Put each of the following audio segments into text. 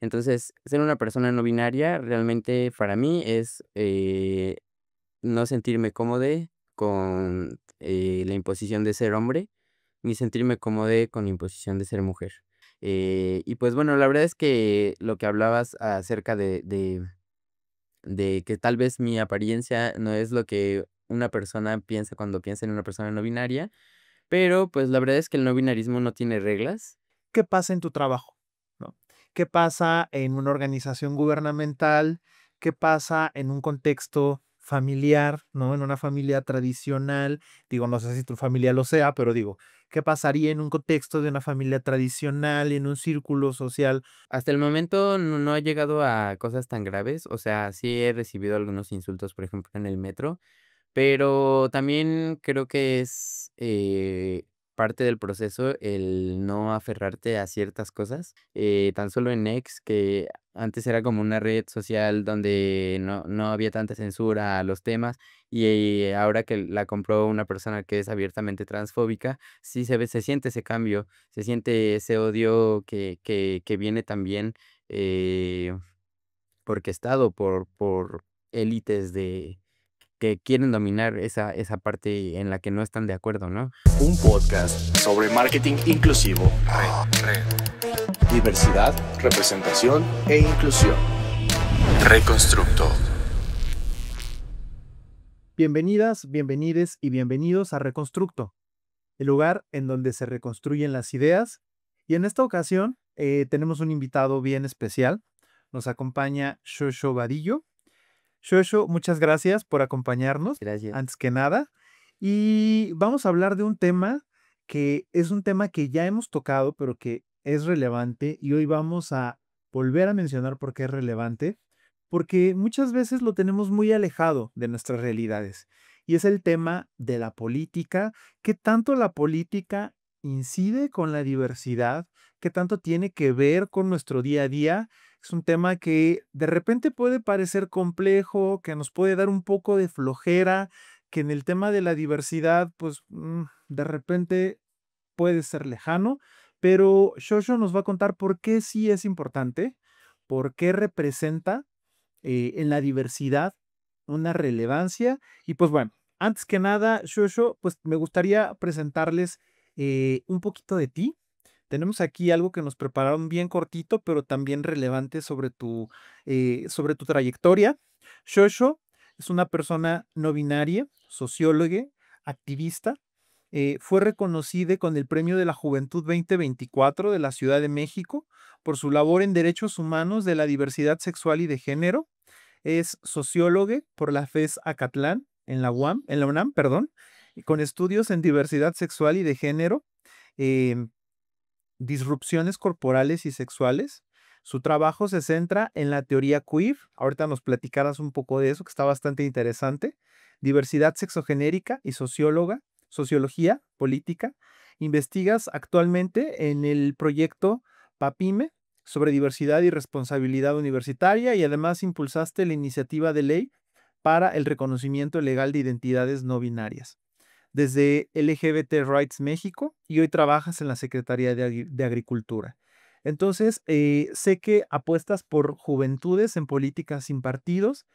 Entonces, ser una persona no binaria realmente para mí es, no sentirme cómodo con, la imposición de ser hombre, ni sentirme cómodo con la imposición de ser mujer. Y pues bueno, la verdad es que lo que hablabas acerca de que tal vez mi apariencia no es lo que una persona piensa cuando piensa en una persona no binaria, pero pues la verdad es que el no binarismo no tiene reglas. ¿Qué pasa en tu trabajo? ¿No? ¿Qué pasa en una organización gubernamental? ¿Qué pasa en un contexto familiar, ¿no? En una familia tradicional. Digo, no sé si tu familia lo sea, pero digo, ¿qué pasaría en un contexto de una familia tradicional, en un círculo social? Hasta el momento no ha llegado a cosas tan graves, o sea, sí he recibido algunos insultos, por ejemplo, en el metro. Pero también creo que es, parte del proceso el no aferrarte a ciertas cosas. Tan solo en X, que antes era como una red social donde no había tanta censura a los temas, y ahora que la compró una persona que es abiertamente transfóbica, sí se siente ese cambio, se siente ese odio que viene también, eh, orquestado por élites de que quieren dominar esa parte en la que no están de acuerdo, ¿no? Un podcast sobre marketing inclusivo, diversidad, representación e inclusión. Reconstructo. Bienvenidas, bienvenides y bienvenidos a Reconstructo, el lugar en donde se reconstruyen las ideas. Y en esta ocasión tenemos un invitado bien especial. Nos acompaña Shosho Vadillo. Shosho, muchas gracias por acompañarnos, Gracias. antes que nada. Y vamos a hablar de un tema que es un tema que ya hemos tocado, pero que es relevante. Y hoy vamos a volver a mencionar por qué es relevante, porque muchas veces lo tenemos muy alejado de nuestras realidades. Y es el tema de la política, qué tanto la política incide con la diversidad, qué tanto tiene que ver con nuestro día a día. Es un tema que de repente puede parecer complejo, que nos puede dar un poco de flojera, que en el tema de la diversidad, pues de repente puede ser lejano, pero Shosho nos va a contar por qué sí es importante, por qué representa en la diversidad una relevancia. Y pues bueno, antes que nada, Shosho, pues me gustaría presentarles un poquito de ti. Tenemos aquí algo que nos prepararon bien cortito, pero también relevante sobre tu trayectoria. Shosho es una persona no binaria, socióloga, activista. Fue reconocida con el Premio de la Juventud 2024 de la Ciudad de México por su labor en derechos humanos de la diversidad sexual y de género. Es socióloga por la FES Acatlán en la UNAM, perdón, y con estudios en diversidad sexual y de género. em, Disrupciones corporales y sexuales. Su trabajo se centra en la teoría queer. Ahorita nos platicarás un poco de eso, que está bastante interesante. Diversidad sexogenérica y sociología política. Investigas actualmente en el proyecto PAPIME sobre diversidad y responsabilidad universitaria y además impulsaste la iniciativa de ley para el reconocimiento legal de identidades no binarias desde LGBT Rights México y hoy trabajas en la Secretaría de Agricultura. Entonces, sé que apuestas por juventudes en políticas sin partidos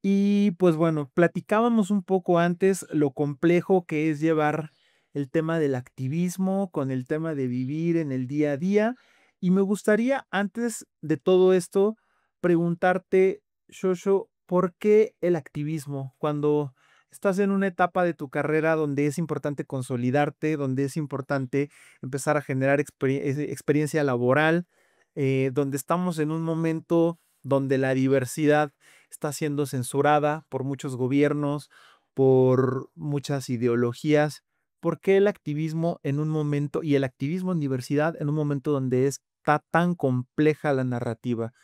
y pues bueno, platicábamos un poco antes lo complejo que es llevar el tema del activismo con el tema de vivir en el día a día y me gustaría antes de todo esto preguntarte, Shosho, ¿por qué el activismo cuando estás en una etapa de tu carrera donde es importante consolidarte, donde es importante empezar a generar experiencia laboral, donde estamos en un momento donde la diversidad está siendo censurada por muchos gobiernos, por muchas ideologías? ¿Por qué el activismo en un momento y el activismo en diversidad en un momento donde está tan compleja la narrativa?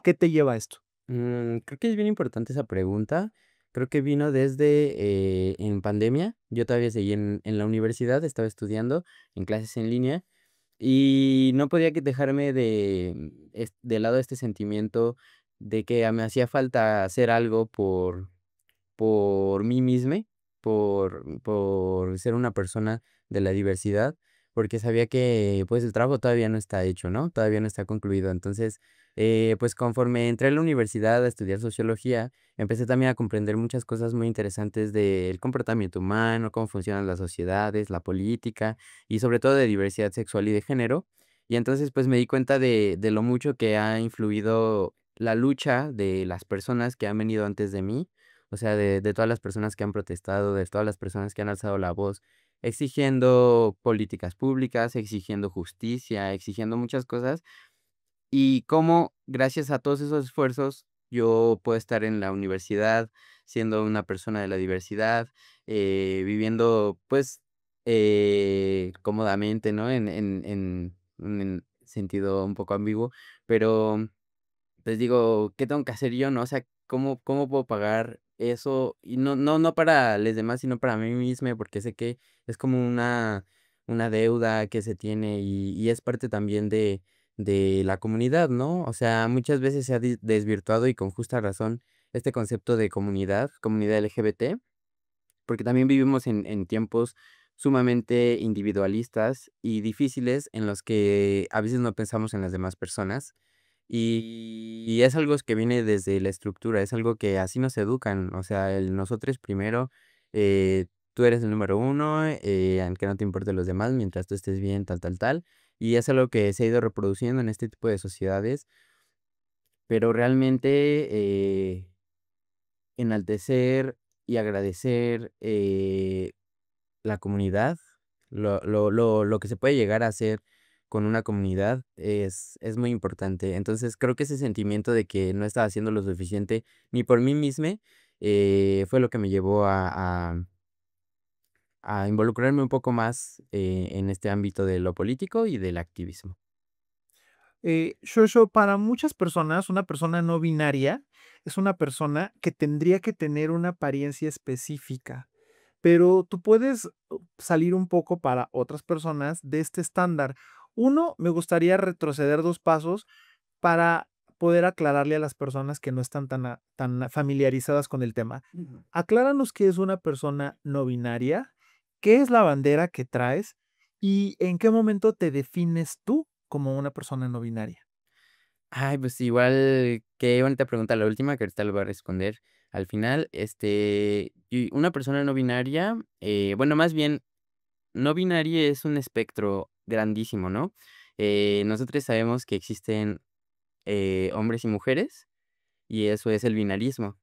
¿Qué te lleva a esto? Creo que es bien importante esa pregunta. Creo que vino desde, en pandemia. Yo todavía seguía en la universidad, estaba estudiando en clases en línea, y no podía que dejarme de lado este sentimiento de que me hacía falta hacer algo por mí mismo, por ser una persona de la diversidad, porque sabía que, pues, el trabajo todavía no está hecho, ¿no? Todavía no está concluido. Entonces, Pues conforme entré a la universidad a estudiar sociología, empecé también a comprender muchas cosas muy interesantes del comportamiento humano, cómo funcionan las sociedades, la política y sobre todo de diversidad sexual y de género. Y entonces pues me di cuenta de lo mucho que ha influido la lucha de las personas que han venido antes de mí, o sea, de todas las personas que han protestado, de todas las personas que han alzado la voz, exigiendo políticas públicas, exigiendo justicia, exigiendo muchas cosas y cómo, gracias a todos esos esfuerzos, yo puedo estar en la universidad, siendo una persona de la diversidad, viviendo, pues, cómodamente, ¿no? En sentido un poco ambiguo, pero pues digo, ¿qué tengo que hacer yo, no? O sea, ¿cómo puedo pagar eso? Y no para los demás, sino para mí mismo, porque sé que es como una deuda que se tiene y es parte también de la comunidad, ¿no? O sea, muchas veces se ha desvirtuado y con justa razón este concepto de comunidad LGBT, porque también vivimos en tiempos sumamente individualistas y difíciles en los que a veces no pensamos en las demás personas. Y es algo que viene desde la estructura, es algo que así nos educan, o sea, el nosotros primero, tú eres el número uno, aunque no te importen los demás, mientras tú estés bien, tal, tal, tal. Y es algo que se ha ido reproduciendo en este tipo de sociedades, pero realmente enaltecer y agradecer la comunidad, lo que se puede llegar a hacer con una comunidad es muy importante. Entonces, creo que ese sentimiento de que no estaba haciendo lo suficiente ni por mí misma, fue lo que me llevó a involucrarme un poco más, en este ámbito de lo político y del activismo. Shosho, para muchas personas, una persona no binaria es una persona que tendría que tener una apariencia específica, pero tú puedes salir un poco para otras personas de este estándar. Uno, me gustaría retroceder 2 pasos para poder aclararle a las personas que no están tan familiarizadas con el tema. Ujú. Acláranos qué es una persona no binaria, qué es la bandera que traes y en qué momento te defines tú como una persona no binaria. Ay, pues igual, qué bonita pregunta la última, que ahorita le voy a responder al final. Y una persona no binaria, bueno, más bien no binario es un espectro grandísimo, ¿no? Nosotros sabemos que existen, hombres y mujeres, y eso es el binarismo.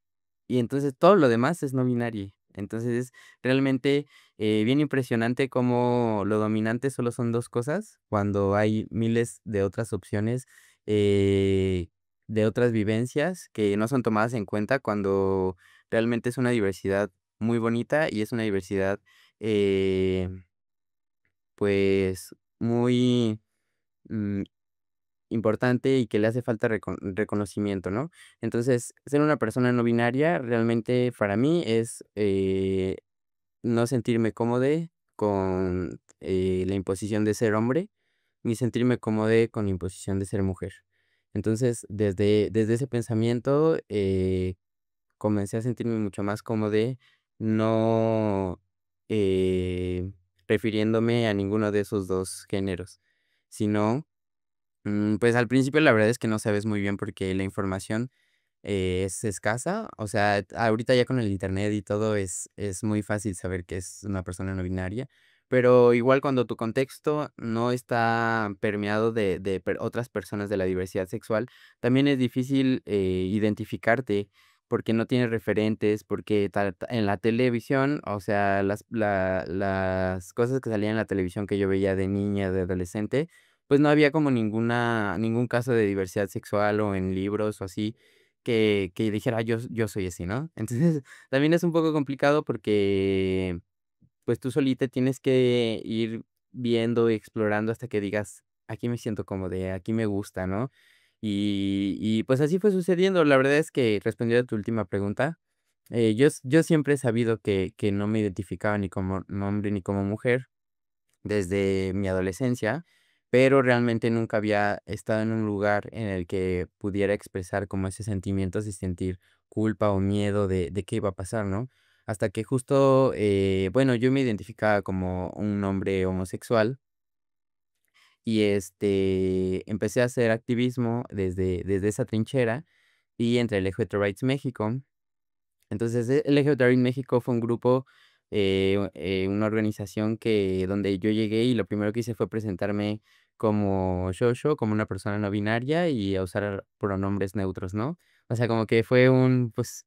Y entonces todo lo demás es no binario. Entonces es realmente, bien impresionante cómo lo dominante solo son 2 cosas, cuando hay miles de otras opciones, eh, de otras vivencias que no son tomadas en cuenta cuando realmente es una diversidad muy bonita y es una diversidad, eh pues, muy, mm, importante y que le hace falta reconocimiento, ¿no? Entonces, ser una persona no binaria realmente para mí es, no sentirme cómodo con, la imposición de ser hombre, ni sentirme cómodo con la imposición de ser mujer. Entonces, desde ese pensamiento, comencé a sentirme mucho más cómodo, no, eh, refiriéndome a ninguno de esos 2 géneros, sino, pues, al principio la verdad es que no sabes muy bien porque la información, es escasa, o sea, ahorita ya con el Internet y todo es muy fácil saber que es una persona no binaria, pero igual cuando tu contexto no está permeado de otras personas de la diversidad sexual, también es difícil, identificarte, porque no tienes referentes, porque en la televisión, o sea, las cosas que salían en la televisión que yo veía de niña, de adolescente, pues no había como ningún caso de diversidad sexual o en libros o así que dijera: "Yo soy así", ¿no? Entonces, también es un poco complicado porque, pues, tú solita tienes que ir viendo y explorando hasta que digas: "Aquí me siento cómodo, aquí me gusta", ¿no? Pues, así fue sucediendo. La verdad es que, respondiendo a tu última pregunta, yo siempre he sabido que no me identificaba ni como hombre ni como mujer desde mi adolescencia, pero realmente nunca había estado en un lugar en el que pudiera expresar como ese sentimientos y sentir culpa o miedo de qué iba a pasar, ¿no? Hasta que justo, bueno, yo me identificaba como un hombre homosexual y, empecé a hacer activismo desde esa trinchera y entre LGBT Rights México. Entonces, LGBT Rights México fue un grupo, una organización donde yo llegué y lo primero que hice fue presentarme como shosho, como una persona no binaria y a usar pronombres neutros, ¿no? O sea, como que fue pues,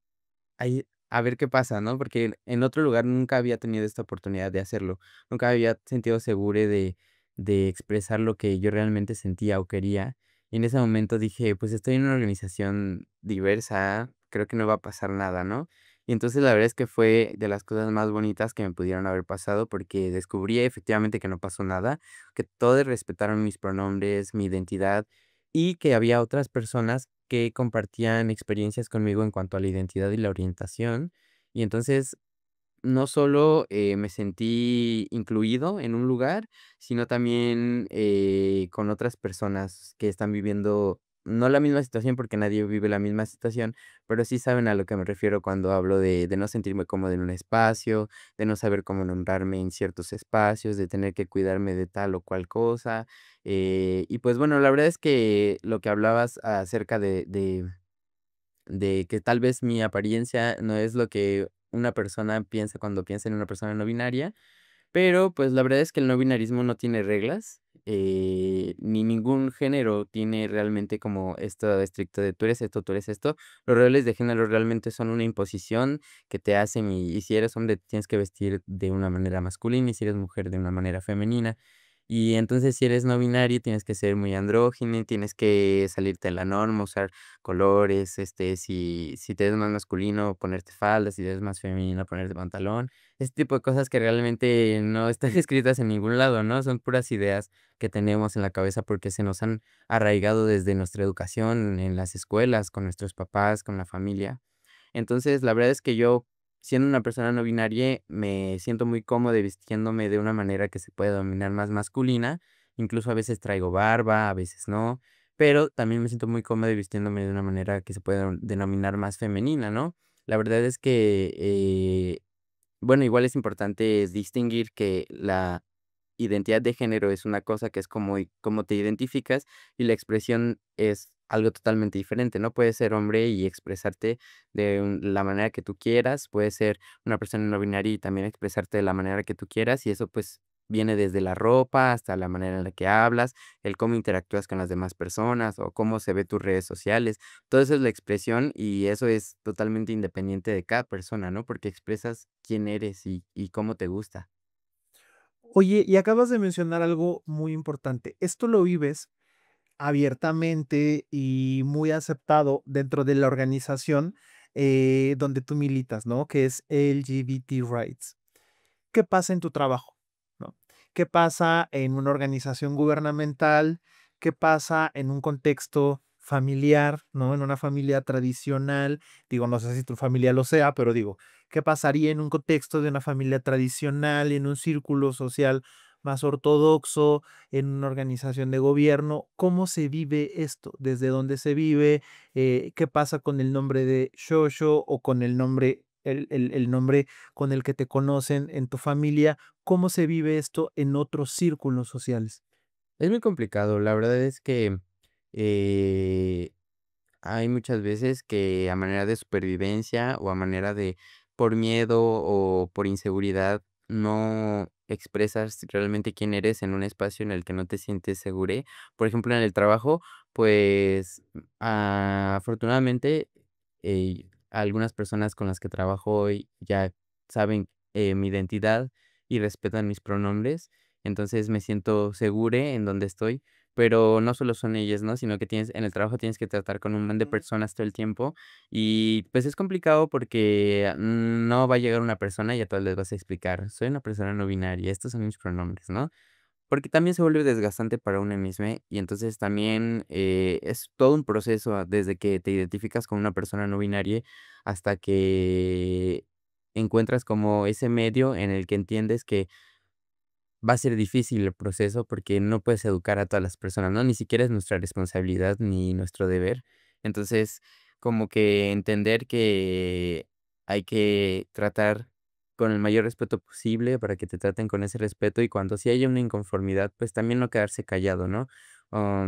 ahí, a ver qué pasa, ¿no? Porque en otro lugar nunca había tenido esta oportunidad de hacerlo. Nunca había sentido seguro de expresar lo que yo realmente sentía o quería. Y en ese momento dije, pues estoy en una organización diversa, creo que no va a pasar nada, ¿no? Y entonces la verdad es que fue de las cosas más bonitas que me pudieron haber pasado porque descubrí efectivamente que no pasó nada, que todos respetaron mis pronombres, mi identidad y que había otras personas que compartían experiencias conmigo en cuanto a la identidad y la orientación. Y entonces no solo, me sentí incluido en un lugar, sino también, con otras personas que están viviendo, no la misma situación, porque nadie vive la misma situación, pero sí saben a lo que me refiero cuando hablo de no sentirme cómodo en un espacio, de no saber cómo nombrarme en ciertos espacios, de tener que cuidarme de tal o cual cosa. Y pues bueno, la verdad es que lo que hablabas acerca de que tal vez mi apariencia no es lo que una persona piensa cuando piensa en una persona no binaria, pero pues la verdad es que el no binarismo no tiene reglas, ni ningún género tiene realmente como esto estricto de tú eres esto, tú eres esto. Los roles de género realmente son una imposición que te hacen y si eres hombre te tienes que vestir de una manera masculina y si eres mujer de una manera femenina. Y entonces si eres no binario tienes que ser muy andrógino, tienes que salirte de la norma, usar colores, si te ves más masculino, ponerte faldas, si te ves más femenino, ponerte pantalón. Ese tipo de cosas que realmente no están escritas en ningún lado, ¿no? Son puras ideas que tenemos en la cabeza porque se nos han arraigado desde nuestra educación, en las escuelas, con nuestros papás, con la familia. Entonces, la verdad es que yo, siendo una persona no binaria, me siento muy cómodo vistiéndome de una manera que se puede dominar más masculina. Incluso a veces traigo barba, a veces no, pero también me siento muy cómodo vistiéndome de una manera que se puede denominar más femenina, ¿no? La verdad es que bueno, igual es importante distinguir que la identidad de género es una cosa que es como te identificas y la expresión es algo totalmente diferente, ¿no? Puedes ser hombre y expresarte la manera que tú quieras, puedes ser una persona no binaria y también expresarte de la manera que tú quieras y eso pues viene desde la ropa hasta la manera en la que hablas, el cómo interactúas con las demás personas o cómo se ve tus redes sociales. Todo eso es la expresión y eso es totalmente independiente de cada persona, ¿no? Porque expresas quién eres y cómo te gusta. Oye, y acabas de mencionar algo muy importante. Esto lo vives abiertamente y muy aceptado dentro de la organización donde tú militas, ¿no? Que es LGBT Rights. ¿Qué pasa en tu trabajo? ¿No? ¿Qué pasa en una organización gubernamental? ¿Qué pasa en un contexto familiar, ¿no? En una familia tradicional. Digo, no sé si tu familia lo sea, pero digo, ¿qué pasaría en un contexto de una familia tradicional, en un círculo social más ortodoxo, en una organización de gobierno? ¿Cómo se vive esto? ¿Desde dónde se vive? ¿Qué pasa con el nombre de Shosho o con el nombre, el nombre con el que te conocen en tu familia? ¿Cómo se vive esto en otros círculos sociales? Es muy complicado, la verdad es que, eh, hay muchas veces que a manera de supervivencia o a manera de por miedo o por inseguridad no expresas realmente quién eres en un espacio en el que no te sientes seguro. Por ejemplo, en el trabajo, pues, afortunadamente, algunas personas con las que trabajo hoy ya saben, mi identidad y respetan mis pronombres, entonces me siento segure en donde estoy. Pero no solo son ellas, ¿no? Sino que en el trabajo tienes que tratar con un montón de Ujú. personas todo el tiempo y, pues, es complicado porque no va a llegar una persona y a todas les vas a explicar: "Soy una persona no binaria, estos son mis pronombres", ¿no? Porque también se vuelve desgastante para uno mismo y entonces también, es todo un proceso desde que te identificas con una persona no binaria hasta que encuentras como ese medio en el que entiendes que va a ser difícil el proceso porque no puedes educar a todas las personas, ¿no? Ni siquiera es nuestra responsabilidad ni nuestro deber. Entonces, como que entender que hay que tratar con el mayor respeto posible para que te traten con ese respeto y cuando sí haya una inconformidad, pues también no quedarse callado, ¿no?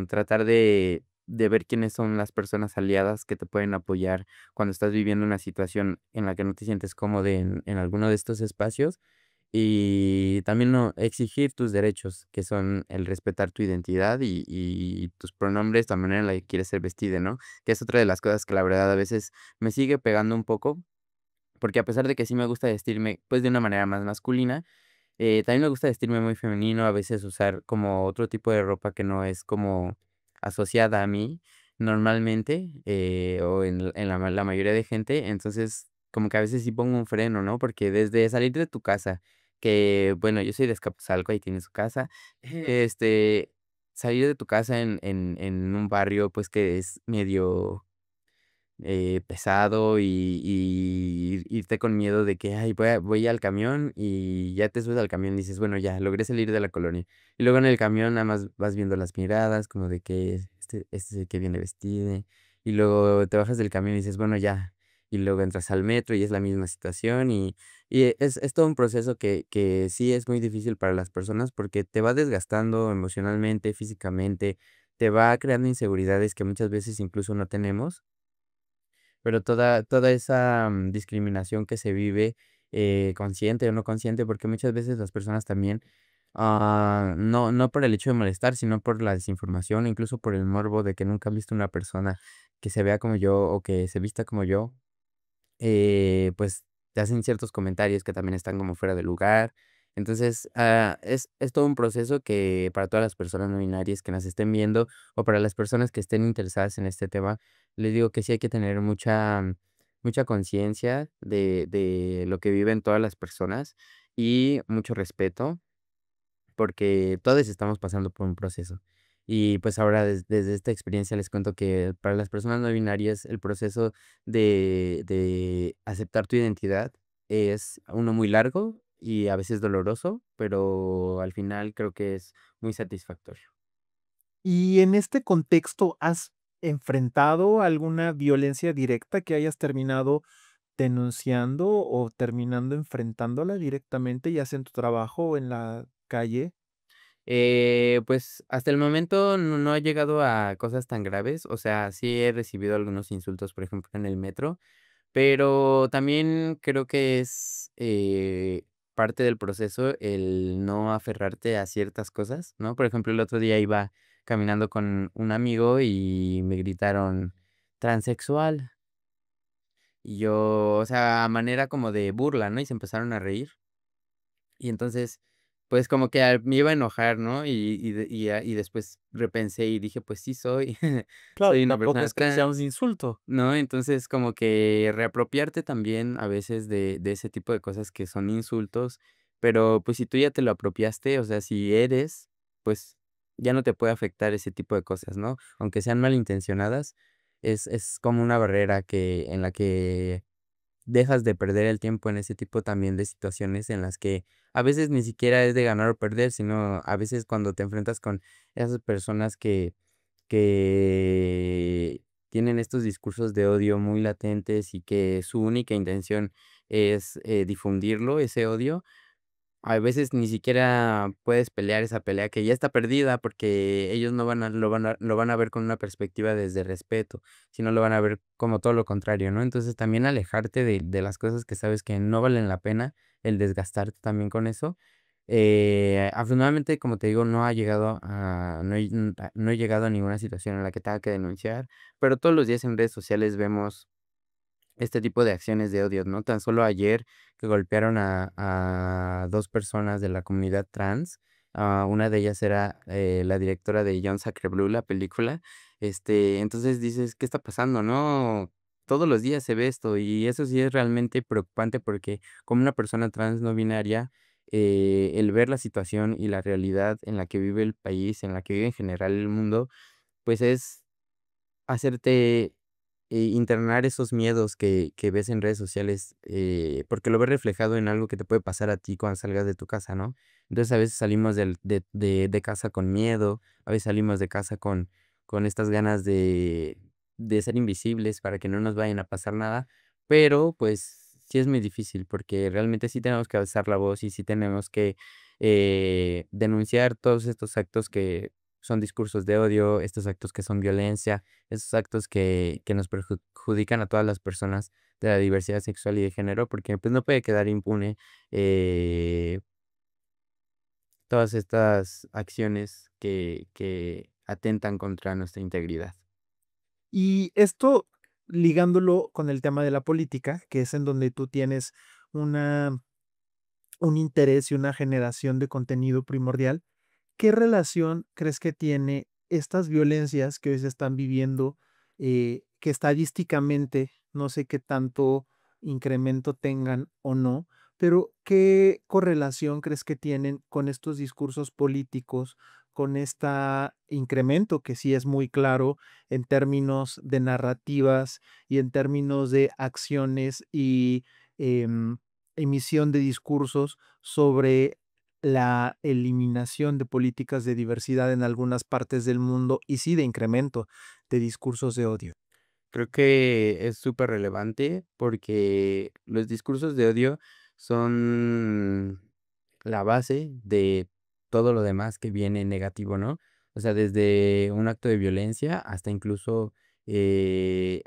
Tratar de ver quiénes son las personas aliadas que te pueden apoyar cuando estás viviendo una situación en la que no te sientes cómodo en alguno de estos espacios. Y también no exigir tus derechos, que son el respetar tu identidad y tus pronombres, la manera en la que quieres ser vestida, ¿no? Que es otra de las cosas que la verdad a veces me sigue pegando un poco, porque a pesar de que sí me gusta vestirme, pues, de una manera más masculina, también me gusta vestirme muy femenino, a veces usar como otro tipo de ropa que no es como asociada a mí normalmente, o en la mayoría de gente. Entonces, como que a veces sí pongo un freno, ¿no? Porque desde salir de tu casa, que bueno, yo soy de Azcapotzalco, ahí tiene su casa, este, salir de tu casa en un barrio, pues, que es medio pesado y irte con miedo de que: "Ay, voy al camión", y ya te subes al camión y dices: "Bueno, ya logré salir de la colonia". Y luego en el camión nada más vas viendo las miradas, como de que este es el que viene vestido, y luego te bajas del camión y dices: "Bueno, ya". Y luego entras al metro y es la misma situación, y es todo un proceso que sí es muy difícil para las personas porque te va desgastando emocionalmente, físicamente, te va creando inseguridades que muchas veces incluso no tenemos. Pero toda esa, discriminación que se vive, consciente o no consciente, porque muchas veces las personas también, no por el hecho de molestar, sino por la desinformación, incluso por el morbo de que nunca han visto una persona que se vea como yo o que se vista como yo, pues, te hacen ciertos comentarios que también están como fuera de lugar. Entonces, es todo un proceso que para todas las personas no binarias que nos estén viendo, o para las personas que estén interesadas en este tema, les digo que sí hay que tener mucha conciencia de lo que viven todas las personas y mucho respeto porque todos estamos pasando por un proceso. Y pues ahora desde esta experiencia les cuento que para las personas no binarias el proceso de aceptar tu identidad es uno muy largo y a veces doloroso, pero al final creo que es muy satisfactorio. Y en este contexto, ¿has enfrentado alguna violencia directa que hayas terminado denunciando o terminando enfrentándola directamente, ya sea en tu trabajo o en la calle? Pues hasta el momento no he llegado a cosas tan graves, o sea, sí he recibido algunos insultos, por ejemplo, en el metro. Pero también creo que es, parte del proceso el no aferrarte a ciertas cosas, ¿no? Por ejemplo, el otro día iba caminando con un amigo y me gritaron: "Transexual", y yo, o sea, a manera como de burla, ¿no? Y se empezaron a reír. Y entonces, pues, como que me iba a enojar, ¿no? Y después repensé y dije: "Pues sí soy, Claro, soy una tampoco persona es que sea un trans". insulto. ¿No? Entonces, como que reapropiarte también a veces de ese tipo de cosas que son insultos, pero, pues, si tú ya te lo apropiaste, o sea, si eres, pues, ya no te puede afectar ese tipo de cosas, ¿no? Aunque sean malintencionadas, es como una barrera que en la que dejas de perder el tiempo en ese tipo también de situaciones en las que a veces ni siquiera es de ganar o perder, sino a veces cuando te enfrentas con esas personas que tienen estos discursos de odio muy latentes y que su única intención es, difundirlo, ese odio, a veces ni siquiera puedes pelear esa pelea que ya está perdida, porque ellos no van a lo van a ver con una perspectiva desde respeto, sino lo van a ver como todo lo contrario, ¿no? Entonces, también alejarte de las cosas que sabes que no valen la pena, el desgastarte también con eso. Afortunadamente, como te digo, no he llegado a ninguna situación en la que tenga que denunciar, pero todos los días en redes sociales vemos este tipo de acciones de odio, ¿no? Tan solo ayer que golpearon a 2 personas de la comunidad trans, una de ellas era, la directora de John Sacre Blue, la película, entonces dices: "¿Qué está pasando?", ¿no? Todos los días se ve esto, y eso sí es realmente preocupante porque como una persona trans no binaria, el ver la situación y la realidad en la que vive el país, en la que vive en general el mundo, pues es hacerte, internar esos miedos que ves en redes sociales, porque lo ves reflejado en algo que te puede pasar a ti cuando salgas de tu casa, ¿no? Entonces, a veces salimos de casa con miedo, a veces salimos de casa con estas ganas de ser invisibles para que no nos vayan a pasar nada, pero, pues, sí es muy difícil, porque realmente sí tenemos que alzar la voz y sí tenemos que, denunciar todos estos actos que son discursos de odio, estos actos que son violencia, estos actos que nos perjudican a todas las personas de la diversidad sexual y de género, porque, pues, no puede quedar impune, eh, todas estas acciones que atentan contra nuestra integridad. Y esto ligándolo con el tema de la política, que es en donde tú tienes una un interés y una generación de contenido primordial, ¿qué relación crees que tiene estas violencias que hoy se están viviendo, que estadísticamente no sé qué tanto incremento tengan o no, pero qué correlación crees que tienen con estos discursos políticos, con este incremento que sí es muy claro en términos de narrativas y en términos de acciones y em, emisión de discursos sobre la eliminación de políticas de diversidad en algunas partes del mundo y sí de incremento de discursos de odio? Creo que es súper relevante porque los discursos de odio son la base de todo lo demás que viene negativo, ¿no? O sea, desde un acto de violencia hasta incluso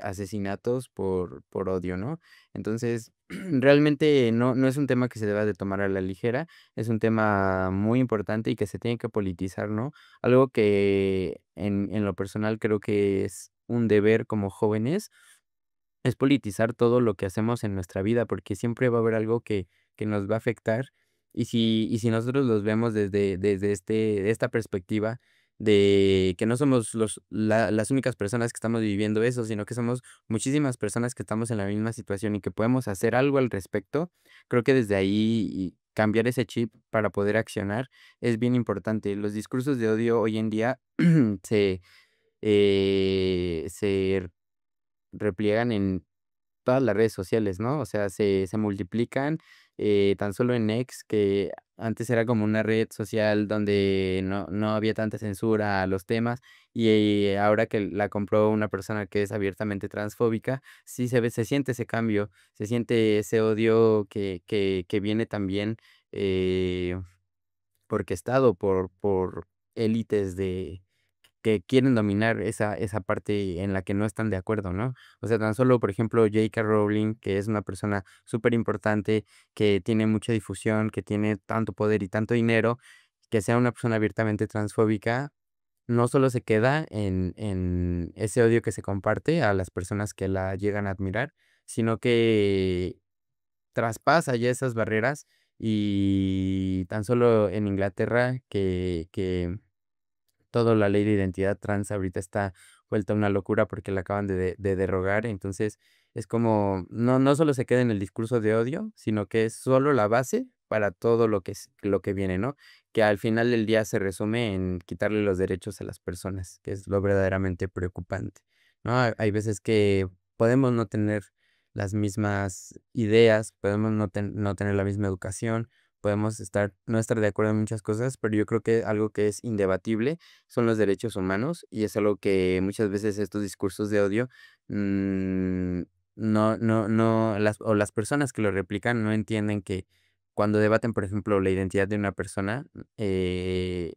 asesinatos por odio, ¿no? Entonces, realmente no es un tema que se deba de tomar a la ligera, es un tema muy importante y que se tiene que politizar, ¿no? Algo que en lo personal creo que es un deber como jóvenes, es politizar todo lo que hacemos en nuestra vida, porque siempre va a haber algo que nos va a afectar. Y si nosotros los vemos desde esta perspectiva de que no somos las únicas personas que estamos viviendo eso, sino que somos muchísimas personas que estamos en la misma situación y que podemos hacer algo al respecto, creo que desde ahí y cambiar ese chip para poder accionar es bien importante. Los discursos de odio hoy en día se repliegan en todas las redes sociales, ¿no? O sea, se multiplican, tan solo en X, que antes era como una red social donde no había tanta censura a los temas, y ahora que la compró una persona que es abiertamente transfóbica, sí se siente ese cambio, se siente ese odio que viene también, eh, orquestado por élites de que quieren dominar esa parte en la que no están de acuerdo, ¿no? O sea, tan solo, por ejemplo, J.K. Rowling, que es una persona súper importante, que tiene mucha difusión, que tiene tanto poder y tanto dinero, que sea una persona abiertamente transfóbica, no solo se queda en ese odio que se comparte a las personas que la llegan a admirar, sino que traspasa ya esas barreras y tan solo en Inglaterra que toda la ley de identidad trans ahorita está vuelta una locura porque la acaban de derrogar. Entonces, es como, no solo se queda en el discurso de odio, sino que es solo la base para todo lo que viene, ¿no? Que al final del día se resume en quitarle los derechos a las personas, que es lo verdaderamente preocupante, ¿no? Hay veces que podemos no tener las mismas ideas, podemos no tener la misma educación, podemos no estar de acuerdo en muchas cosas, pero yo creo que algo que es indebatible son los derechos humanos y es algo que muchas veces estos discursos de odio, mm, las personas que lo replican no entienden que cuando debaten, por ejemplo, la identidad de una persona, eh,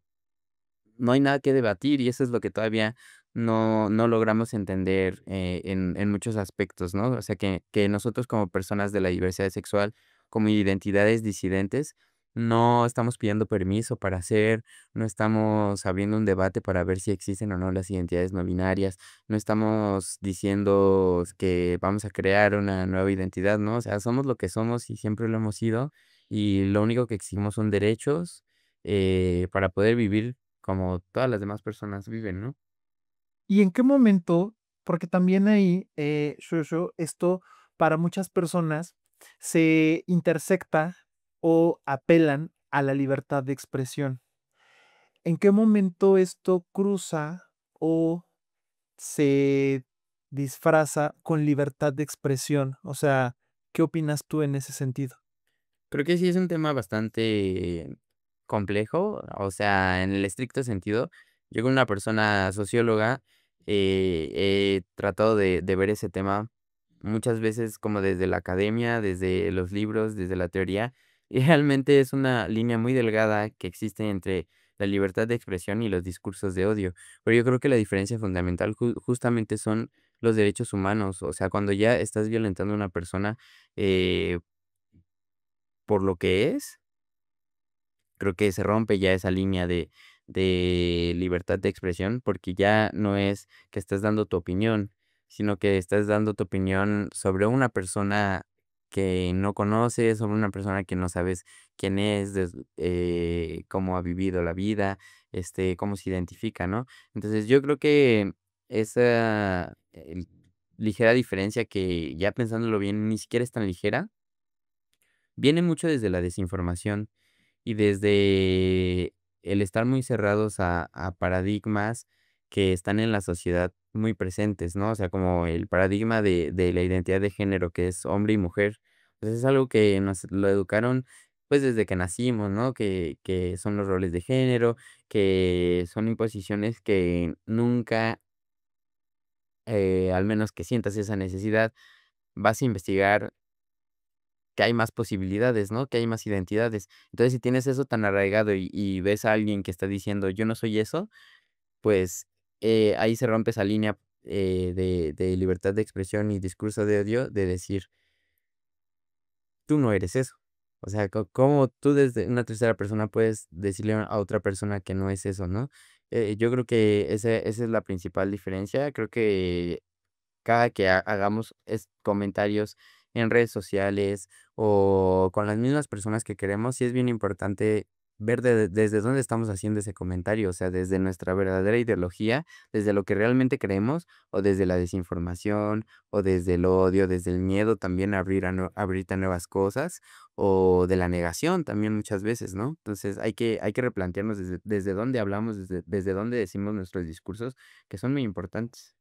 no hay nada que debatir y eso es lo que todavía no logramos entender, en muchos aspectos, ¿no? O sea, que nosotros como personas de la diversidad sexual, como identidades disidentes, no estamos pidiendo permiso para hacer, no estamos abriendo un debate para ver si existen o no las identidades no binarias, no estamos diciendo que vamos a crear una nueva identidad, ¿no? O sea, somos lo que somos y siempre lo hemos sido, y lo único que exigimos son derechos, para poder vivir como todas las demás personas viven, ¿no? ¿Y en qué momento? Porque también ahí, Shosho, esto para muchas personas se intersecta o apelan a la libertad de expresión. ¿En qué momento esto cruza o se disfraza con libertad de expresión? O sea, ¿qué opinas tú en ese sentido? Creo que sí es un tema bastante complejo, o sea, en el estricto sentido. Yo como una persona socióloga, he tratado de ver ese tema muchas veces como desde la academia, desde los libros, desde la teoría, y realmente es una línea muy delgada que existe entre la libertad de expresión y los discursos de odio. Pero yo creo que la diferencia fundamental justamente son los derechos humanos. O sea, cuando ya estás violentando a una persona eh, por lo que es, creo que se rompe ya esa línea de libertad de expresión, porque ya no es que estás dando tu opinión, sino que estás dando tu opinión sobre una persona que no conoces, sobre una persona que no sabes quién es, cómo ha vivido la vida, cómo se identifica, ¿no? Entonces, yo creo que esa, ligera diferencia que, ya pensándolo bien, ni siquiera es tan ligera, viene mucho desde la desinformación. Y desde el estar muy cerrados a paradigmas que están en la sociedad muy presentes, ¿no? O sea, como el paradigma de la identidad de género, que es hombre y mujer, pues, es algo que nos lo educaron, pues, desde que nacimos, ¿no? Que son los roles de género, que son imposiciones que nunca, al menos que sientas esa necesidad, vas a investigar que hay más posibilidades, ¿no? Que hay más identidades. Entonces, si tienes eso tan arraigado y ves a alguien que está diciendo: "Yo no soy eso", pues, ahí se rompe esa línea, de libertad de expresión y discurso de odio, de decir: "Tú no eres eso". O sea, ¿cómo tú desde una tercera persona puedes decirle a otra persona que no es eso, no? Yo creo que esa es la principal diferencia. Creo que cada que hagamos comentarios en redes sociales o con las mismas personas que queremos, sí es bien importante ver desde dónde estamos haciendo ese comentario, o sea, desde nuestra verdadera ideología, desde lo que realmente creemos, o desde la desinformación, o desde el odio, desde el miedo también a abrirte a nuevas cosas, o de la negación también muchas veces, ¿no? Entonces hay que replantearnos desde dónde hablamos, desde dónde decimos nuestros discursos, que son muy importantes.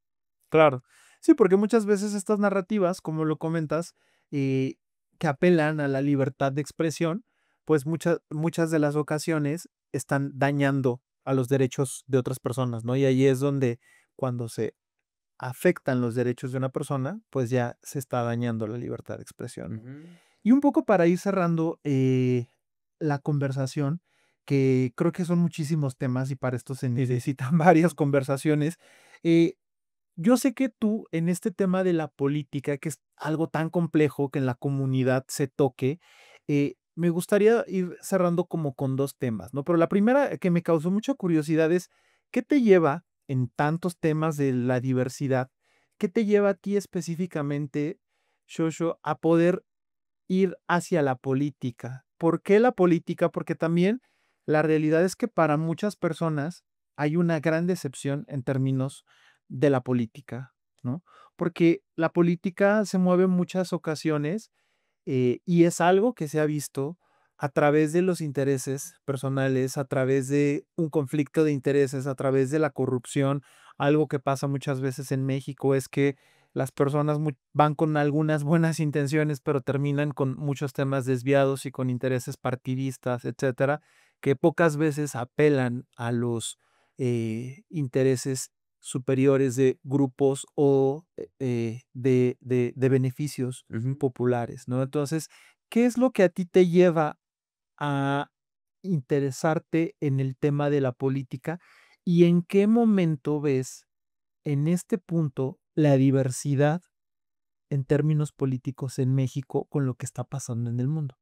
Claro. Sí, porque muchas veces estas narrativas, como lo comentas, eh, que apelan a la libertad de expresión, pues muchas de las ocasiones están dañando a los derechos de otras personas, ¿no? Y ahí es donde cuando se afectan los derechos de una persona, pues ya se está dañando la libertad de expresión, ¿no? Ujú. Y un poco para ir cerrando la conversación, que creo que son muchísimos temas y para esto se necesitan varias conversaciones. eh, yo sé que tú en este tema de la política, que es algo tan complejo que en la comunidad se toque, me gustaría ir cerrando como con 2 temas, ¿no? Pero la primera que me causó mucha curiosidad es, ¿qué te lleva en tantos temas de la diversidad? ¿Qué te lleva a ti específicamente, Shosho, a poder ir hacia la política? ¿Por qué la política? Porque también la realidad es que para muchas personas hay una gran decepción en términos de la política, ¿no? Porque la política se mueve en muchas ocasiones y es algo que se ha visto a través de los intereses personales, a través de un conflicto de intereses, a través de la corrupción. Algo que pasa muchas veces en México es que las personas van con algunas buenas intenciones, pero terminan con muchos temas desviados y con intereses partidistas, etcétera, que pocas veces apelan a los intereses superiores de grupos o de beneficios Ujú. populares, ¿no? Entonces, ¿qué es lo que a ti te lleva a interesarte en el tema de la política y en qué momento ves en este punto la diversidad en términos políticos en México con lo que está pasando en el mundo?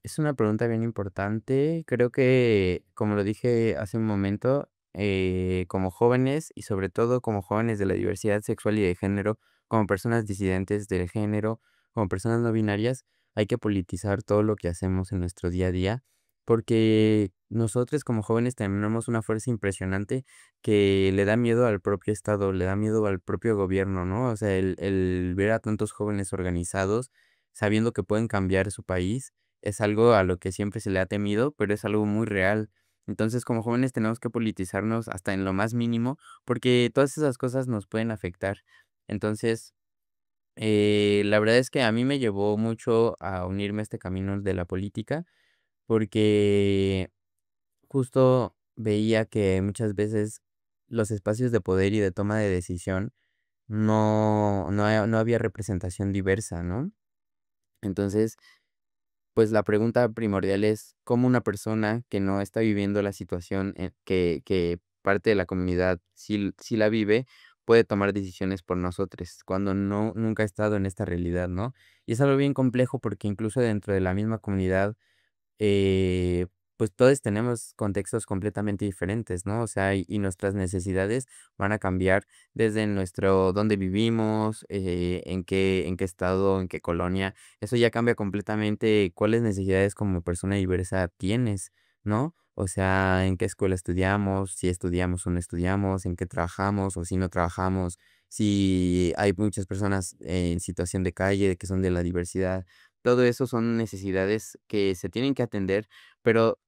Es una pregunta bien importante. Creo que, como lo dije hace un momento, como jóvenes y sobre todo como jóvenes de la diversidad sexual y de género, como personas disidentes del género, como personas no binarias, hay que politizar todo lo que hacemos en nuestro día a día, porque nosotros como jóvenes tenemos una fuerza impresionante que le da miedo al propio Estado, le da miedo al propio gobierno, ¿no? O sea, el ver a tantos jóvenes organizados sabiendo que pueden cambiar su país, es algo a lo que siempre se le ha temido, pero es algo muy real. Entonces, como jóvenes tenemos que politizarnos hasta en lo más mínimo, porque todas esas cosas nos pueden afectar. Entonces, la verdad es que a mí me llevó mucho a unirme a este camino de la política, porque justo veía que muchas veces los espacios de poder y de toma de decisión no había representación diversa, ¿no? Entonces, pues la pregunta primordial es, ¿cómo una persona que no está viviendo la situación que parte de la comunidad sí la vive, puede tomar decisiones por nosotros, cuando nunca ha estado en esta realidad, ¿no? Y es algo bien complejo porque incluso dentro de la misma comunidad eh, pues todos tenemos contextos completamente diferentes, ¿no? O sea, y nuestras necesidades van a cambiar desde nuestro dónde vivimos, en qué estado, en qué colonia. Eso ya cambia completamente cuáles necesidades como persona diversa tienes, ¿no? O sea, en qué escuela estudiamos, si estudiamos o no estudiamos, en qué trabajamos o si no trabajamos, si hay muchas personas en situación de calle que son de la diversidad. Todo eso son necesidades que se tienen que atender, pero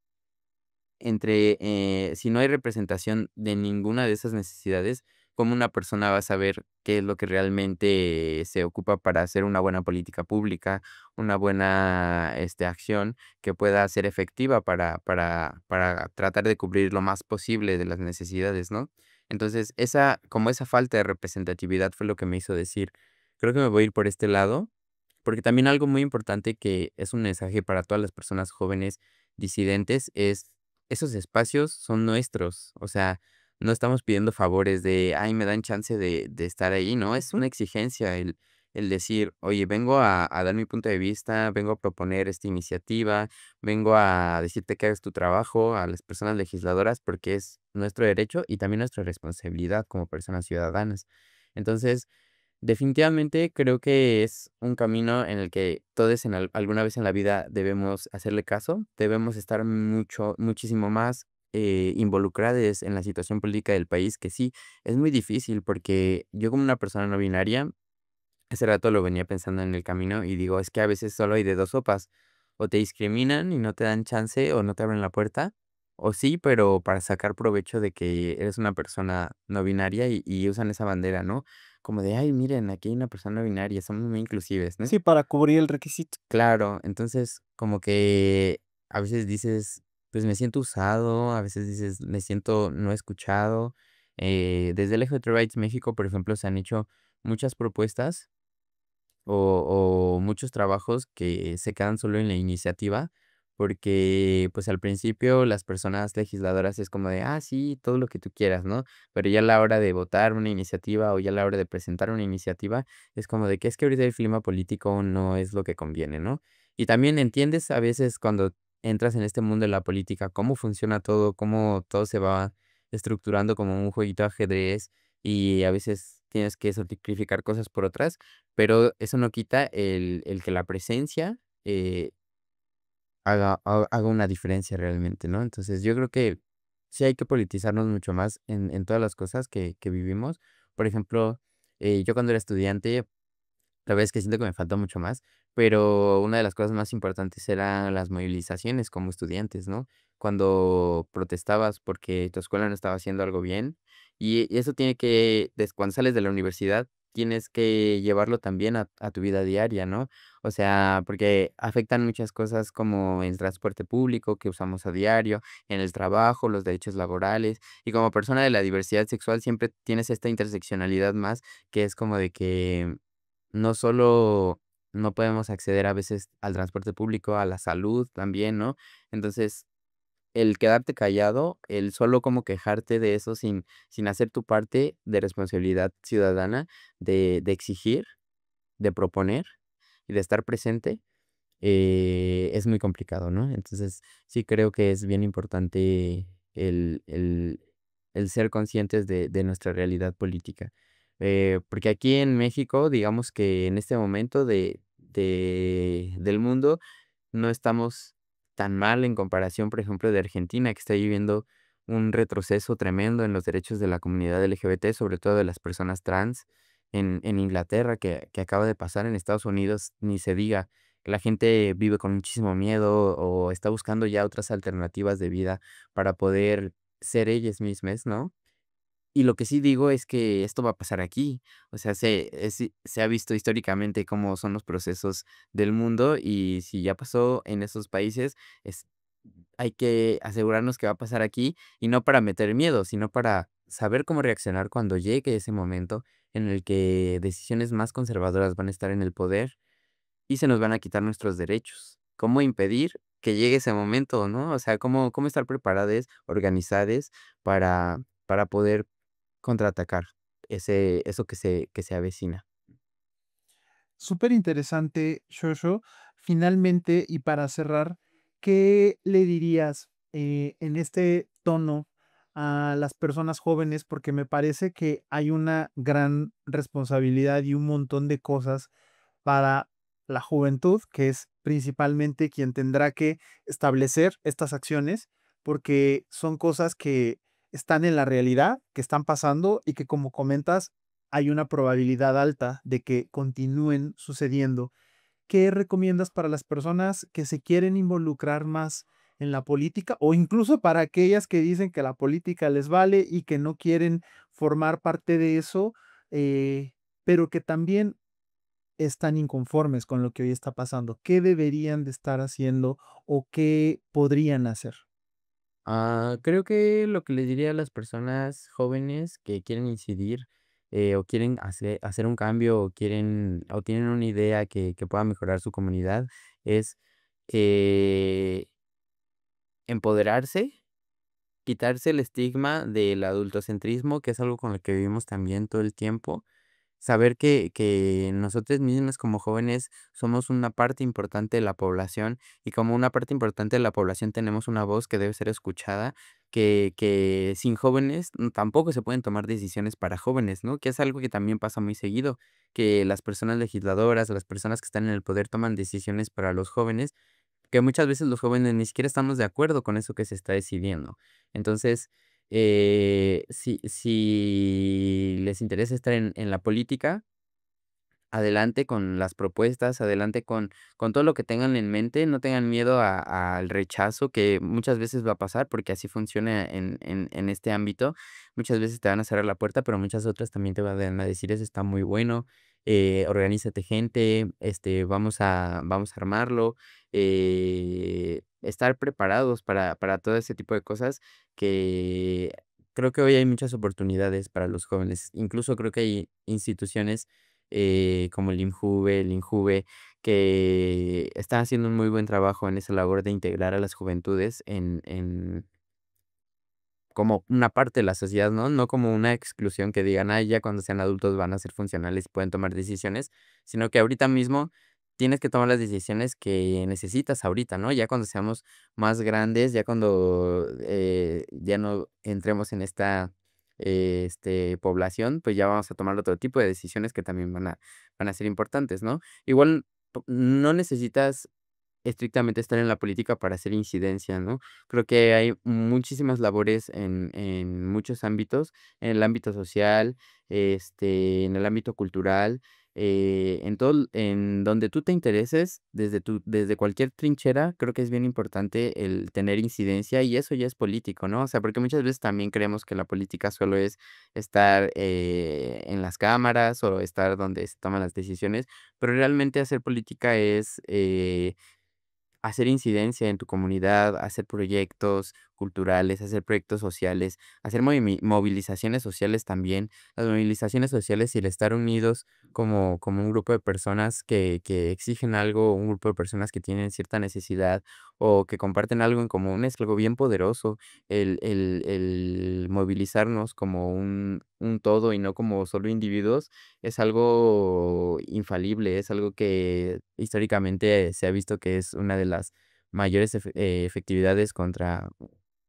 si no hay representación de ninguna de esas necesidades, ¿cómo una persona va a saber qué es lo que realmente se ocupa para hacer una buena política pública, una buena, acción que pueda ser efectiva para tratar de cubrir lo más posible de las necesidades, ¿no? Entonces, esa falta de representatividad fue lo que me hizo decir: "Creo que me voy a ir por este lado", porque también algo muy importante que es un mensaje para todas las personas jóvenes disidentes es esos espacios son nuestros, o sea, no estamos pidiendo favores de, ay, me dan chance de estar ahí, ¿no? Es una exigencia el decir, oye, vengo a dar mi punto de vista, vengo a proponer esta iniciativa, vengo a decirte que hagas tu trabajo a las personas legisladoras porque es nuestro derecho y también nuestra responsabilidad como personas ciudadanas. Entonces, definitivamente creo que es un camino en el que todos alguna vez en la vida debemos hacerle caso, debemos estar muchísimo más involucrados en la situación política del país, que sí, es muy difícil porque yo como una persona no binaria, hace rato lo venía pensando en el camino y digo, es que a veces solo hay de dos sopas, o te discriminan y no te dan chance o no te abren la puerta, o sí, pero para sacar provecho de que eres una persona no binaria y usan esa bandera, ¿no? Como de, ay, miren, aquí hay una persona no binaria, somos muy inclusives, ¿no? Sí, para cubrir el requisito. Claro, entonces como que a veces dices, pues me siento usado, a veces dices, me siento no escuchado. Desde LGBT Rights México, por ejemplo, se han hecho muchas propuestas o muchos trabajos que se quedan solo en la iniciativa, porque pues al principio las personas legisladoras es como de, ah, sí, todo lo que tú quieras, ¿no? Pero ya a la hora de votar una iniciativa o ya a la hora de presentar una iniciativa, es como de que es que ahorita el clima político no es lo que conviene, ¿no? Y también entiendes a veces cuando entras en este mundo de la política, cómo funciona todo, cómo todo se va estructurando como un jueguito de ajedrez y a veces tienes que sacrificar cosas por otras, pero eso no quita el que la presencia, haga una diferencia realmente, ¿no? Entonces, yo creo que sí hay que politizarnos mucho más en todas las cosas que vivimos. Por ejemplo, yo cuando era estudiante la verdad es que siento que me faltó mucho más, pero una de las cosas más importantes eran las movilizaciones como estudiantes, ¿no? Cuando protestabas porque tu escuela no estaba haciendo algo bien, y eso tiene cuando sales de la universidad, tienes que llevarlo también a tu vida diaria, ¿no? O sea, porque afectan muchas cosas como el transporte público que usamos a diario, en el trabajo, los derechos laborales, y como persona de la diversidad sexual siempre tienes esta interseccionalidad más que es como de que no solo no podemos acceder a veces al transporte público, a la salud también, ¿no? Entonces, el quedarte callado, el solo como quejarte de eso sin hacer tu parte de responsabilidad ciudadana, de exigir, de proponer y de estar presente, es muy complicado, ¿no? Entonces, sí creo que es bien importante el ser conscientes de nuestra realidad política. Porque aquí en México, digamos que en este momento del mundo, no estamos tan mal en comparación, por ejemplo, de Argentina, que está viviendo un retroceso tremendo en los derechos de la comunidad LGBT, sobre todo de las personas trans. En Inglaterra, que acaba de pasar en Estados Unidos, ni se diga. La gente vive con muchísimo miedo o está buscando ya otras alternativas de vida para poder ser ellas mismas, ¿no? Y lo que sí digo es que esto va a pasar aquí. O sea, se ha visto históricamente cómo son los procesos del mundo y si ya pasó en esos países, es, hay que asegurarnos que va a pasar aquí y no para meter miedo, sino para saber cómo reaccionar cuando llegue ese momento en el que decisiones más conservadoras van a estar en el poder y se nos van a quitar nuestros derechos. ¿Cómo impedir que llegue ese momento, no? O sea, ¿cómo estar preparados, organizados para poder contraatacar eso que se avecina? Súper interesante, Shosho. Finalmente, y para cerrar, ¿qué le dirías en este tono a las personas jóvenes? Porque me parece que hay una gran responsabilidad y un montón de cosas para la juventud, que es principalmente quien tendrá que establecer estas acciones, porque son cosas que están en la realidad, que están pasando y que, como comentas, hay una probabilidad alta de que continúen sucediendo. ¿Qué recomiendas para las personas que se quieren involucrar más en la política o incluso para aquellas que dicen que la política les vale y que no quieren formar parte de eso, pero que también están inconformes con lo que hoy está pasando? ¿Qué deberían de estar haciendo o qué podrían hacer? Creo que lo que les diría a las personas jóvenes que quieren incidir, o quieren hacer un cambio, o quieren o tienen una idea que pueda mejorar su comunidad, es, eh, empoderarse, quitarse el estigma del adultocentrismo, que es algo con lo que vivimos también todo el tiempo. Saber que nosotros mismos como jóvenes somos una parte importante de la población y como una parte importante de la población tenemos una voz que debe ser escuchada, que sin jóvenes tampoco se pueden tomar decisiones para jóvenes, ¿no? Que es algo que también pasa muy seguido, que las personas legisladoras, las personas que están en el poder toman decisiones para los jóvenes, que muchas veces los jóvenes ni siquiera estamos de acuerdo con eso que se está decidiendo. Entonces, si les interesa estar en la política, adelante con las propuestas, adelante con todo lo que tengan en mente, no tengan miedo al rechazo, que muchas veces va a pasar, porque así funciona en este ámbito. Muchas veces te van a cerrar la puerta, pero muchas otras también te van a decir: "Eso está muy bueno, organízate gente, vamos a armarlo", estar preparados para todo ese tipo de cosas que creo que hoy hay muchas oportunidades para los jóvenes. Incluso creo que hay instituciones como el INJUVE, el INJUVE, que están haciendo un muy buen trabajo en esa labor de integrar a las juventudes como una parte de la sociedad, ¿no? No como una exclusión que digan: "Ay, ya cuando sean adultos van a ser funcionales y pueden tomar decisiones", sino que ahorita mismo tienes que tomar las decisiones que necesitas ahorita, ¿no? Ya cuando seamos más grandes, ya cuando, ya no entremos en esta, población, pues ya vamos a tomar otro tipo de decisiones que también van a ser importantes, ¿no? Igual, no necesitas estrictamente estar en la política para hacer incidencia, ¿no? Creo que hay muchísimas labores en muchos ámbitos, en el ámbito social, en el ámbito cultural, en donde tú te intereses, desde cualquier trinchera, creo que es bien importante el tener incidencia y eso ya es político, ¿no? O sea, porque muchas veces también creemos que la política solo es estar, en las cámaras o estar donde se toman las decisiones, pero realmente hacer política es, hacer incidencia en tu comunidad, hacer proyectos culturales, hacer proyectos sociales, hacer movilizaciones sociales también. Las movilizaciones sociales y el estar unidos como un grupo de personas que exigen algo, un grupo de personas que tienen cierta necesidad o que comparten algo en común, es algo bien poderoso. El movilizarnos como un todo y no como solo individuos es algo infalible, es algo que históricamente se ha visto que es una de las mayores efectividades contra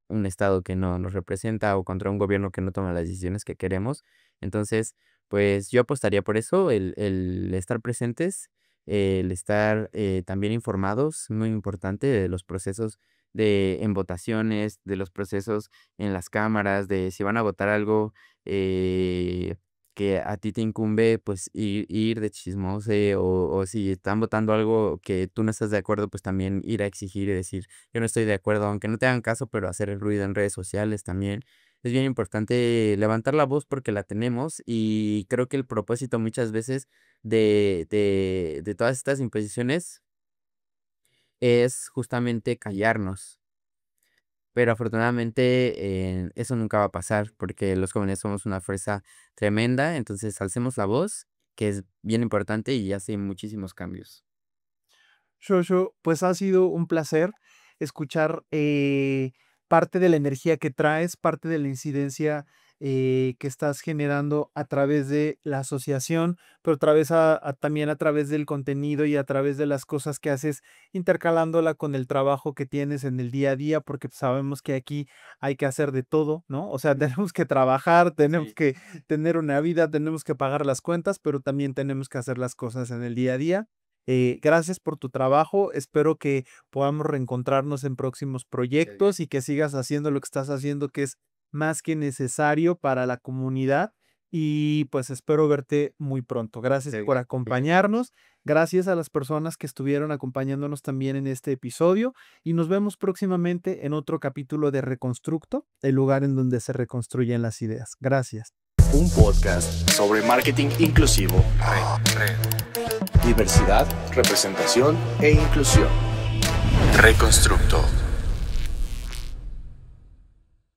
un Estado que no nos representa o contra un gobierno que no toma las decisiones que queremos. Entonces, pues yo apostaría por eso, el estar presentes, el estar también informados, muy importante, de los procesos en votaciones, de los procesos en las cámaras, de si van a votar algo. eh, que a ti te incumbe, pues, ir de chismose, o si están votando algo que tú no estás de acuerdo, pues, también ir a exigir y decir: "Yo no estoy de acuerdo", aunque no te hagan caso, pero hacer el ruido en redes sociales también. Es bien importante levantar la voz porque la tenemos, y creo que el propósito muchas veces de todas estas imposiciones es justamente callarnos. pero afortunadamente eso nunca va a pasar porque los jóvenes somos una fuerza tremenda, entonces alcemos la voz, que es bien importante y hace muchísimos cambios. Shosho, pues ha sido un placer escuchar parte de la energía que traes, parte de la incidencia que estás generando a través de la asociación, pero también a través del contenido y a través de las cosas que haces, intercalándola con el trabajo que tienes en el día a día, porque sabemos que aquí hay que hacer de todo, ¿no? O sea, tenemos que trabajar, tenemos Sí. que tener una vida, tenemos que pagar las cuentas, pero también tenemos que hacer las cosas en el día a día. Gracias por tu trabajo. Espero que podamos reencontrarnos en próximos proyectos y que sigas haciendo lo que estás haciendo, que es más que necesario para la comunidad. Y pues espero verte muy pronto. Gracias Muchas por gracias. acompañarnos. Gracias a las personas que estuvieron acompañándonos también en este episodio. Y nos vemos próximamente en otro capítulo de Reconstructo, el lugar en donde se reconstruyen las ideas. Gracias. Un podcast sobre marketing inclusivo, diversidad, representación e inclusión. Reconstructo.